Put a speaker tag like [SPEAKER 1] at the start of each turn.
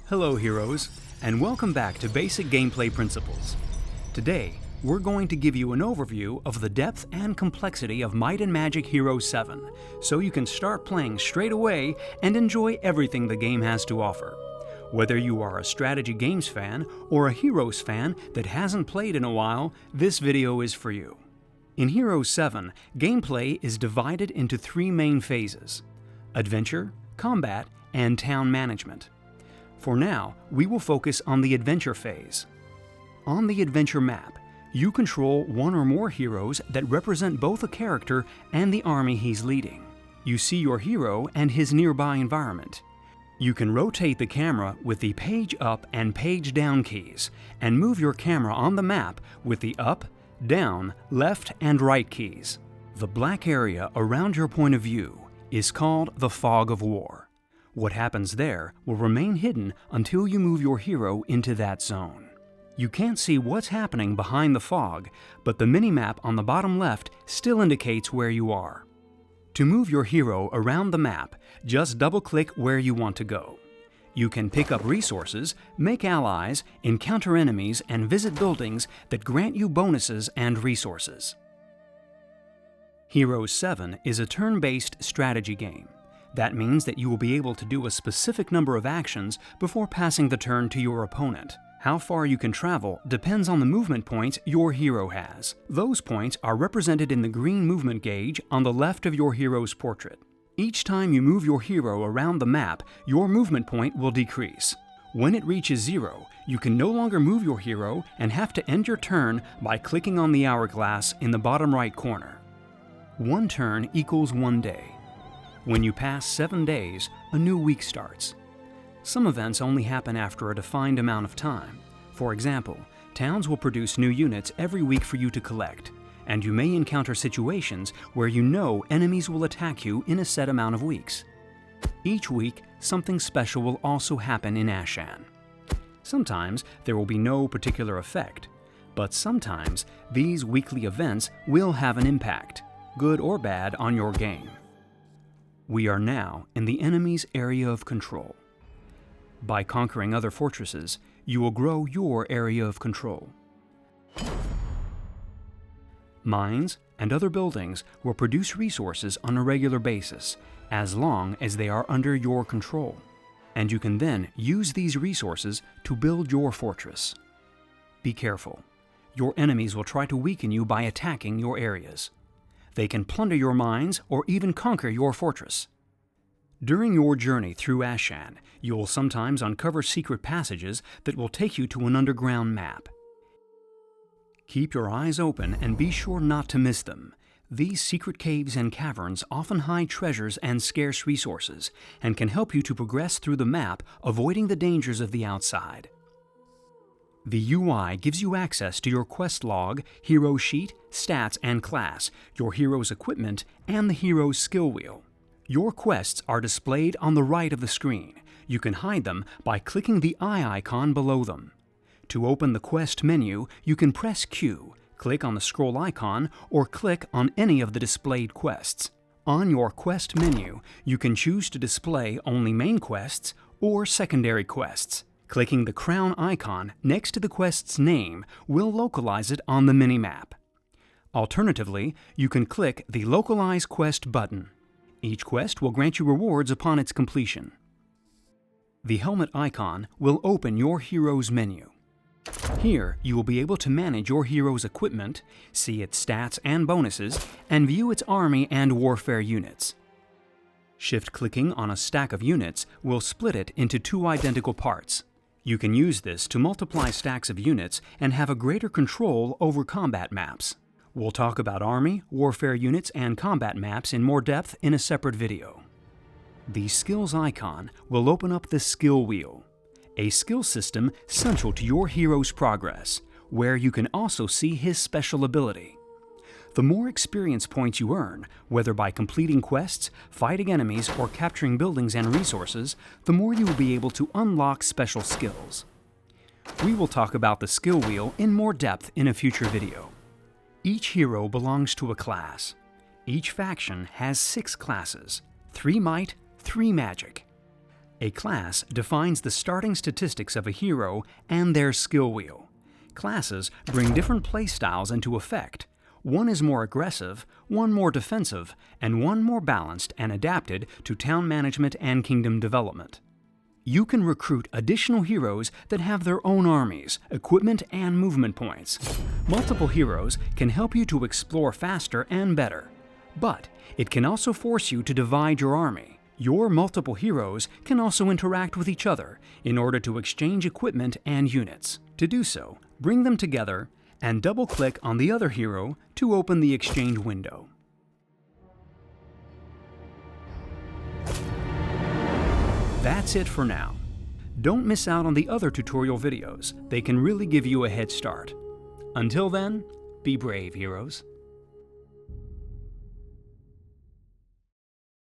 [SPEAKER 1] Hello heroes, and welcome back to Basic Gameplay Principles. Today, we're going to give you an overview of the depth and complexity of Might and Magic Heroes 7, so you can start playing straight away and enjoy everything the game has to offer. Whether you are a strategy games fan or a Heroes fan that hasn't played in a while, this video is for you. In Heroes 7, gameplay is divided into three main phases: Adventure, Combat, and Town Management. For now, we will focus on the Adventure phase. On the Adventure map, you control one or more heroes that represent both a character and the army he's leading. You see your hero and his nearby environment. You can rotate the camera with the page up and page down keys, and move your camera on the map with the up, down, left, and right keys. The black area around your point of view is called the Fog of War. What happens there will remain hidden until you move your hero into that zone. You can't see what's happening behind the fog, but the minimap on the bottom left still indicates where you are. To move your hero around the map, just double-click where you want to go. You can pick up resources, make allies, encounter enemies, and visit buildings that grant you bonuses and resources. Heroes 7 is a turn-based strategy game. That means that you will be able to do a specific number of actions before passing the turn to your opponent. How far you can travel depends on the movement points your hero has. Those points are represented in the green movement gauge on the left of your hero's portrait. Each time you move your hero around the map, your movement point will decrease. When it reaches 0, you can no longer move your hero and have to end your turn by clicking on the hourglass in the bottom right corner. 1 turn equals 1 day. When you pass 7 days, a new week starts. Some events only happen after a defined amount of time. For example, towns will produce new units every week for you to collect, and you may encounter situations where you know enemies will attack you in a set amount of weeks. Each week, something special will also happen in Ashan. Sometimes there will be no particular effect, but sometimes these weekly events will have an impact, good or bad, on your game. We are now in the enemy's area of control. By conquering other fortresses, you will grow your area of control. Mines and other buildings will produce resources on a regular basis, as long as they are under your control, and you can then use these resources to build your fortress. Be careful. Your enemies will try to weaken you by attacking your areas. They can plunder your mines or even conquer your fortress. During your journey through Ashan, you will sometimes uncover secret passages that will take you to an underground map. Keep your eyes open and be sure not to miss them. These secret caves and caverns often hide treasures and scarce resources, and can help you to progress through the map, avoiding the dangers of the outside. The UI gives you access to your quest log, hero sheet, stats and class, your hero's equipment, and the hero's skill wheel. Your quests are displayed on the right of the screen. You can hide them by clicking the eye icon below them. To open the quest menu, you can press Q, click on the scroll icon, or click on any of the displayed quests. On your quest menu, you can choose to display only main quests or secondary quests. Clicking the crown icon next to the quest's name will localize it on the minimap. Alternatively, you can click the Localize Quest button. Each quest will grant you rewards upon its completion. The helmet icon will open your hero's menu. Here, you will be able to manage your hero's equipment, see its stats and bonuses, and view its army and warfare units. Shift-clicking on a stack of units will split it into 2 identical parts. You can use this to multiply stacks of units and have a greater control over combat maps. We'll talk about army, warfare units, and combat maps in more depth in a separate video. The skills icon will open up the skill wheel, a skill system central to your hero's progress, where you can also see his special ability. The more experience points you earn, whether by completing quests, fighting enemies, or capturing buildings and resources, the more you will be able to unlock special skills. We will talk about the skill wheel in more depth in a future video. Each hero belongs to a class. Each faction has 6 classes, 3 might, 3 magic. A class defines the starting statistics of a hero and their skill wheel. Classes bring different playstyles into effect. One is more aggressive, one more defensive, and one more balanced and adapted to town management and kingdom development. You can recruit additional heroes that have their own armies, equipment, and movement points. Multiple heroes can help you to explore faster and better, but it can also force you to divide your army. Your multiple heroes can also interact with each other in order to exchange equipment and units. To do so, bring them together and double-click on the other hero to open the exchange window. That's it for now. Don't miss out on the other tutorial videos. They can really give you a head start. Until then, be brave, heroes.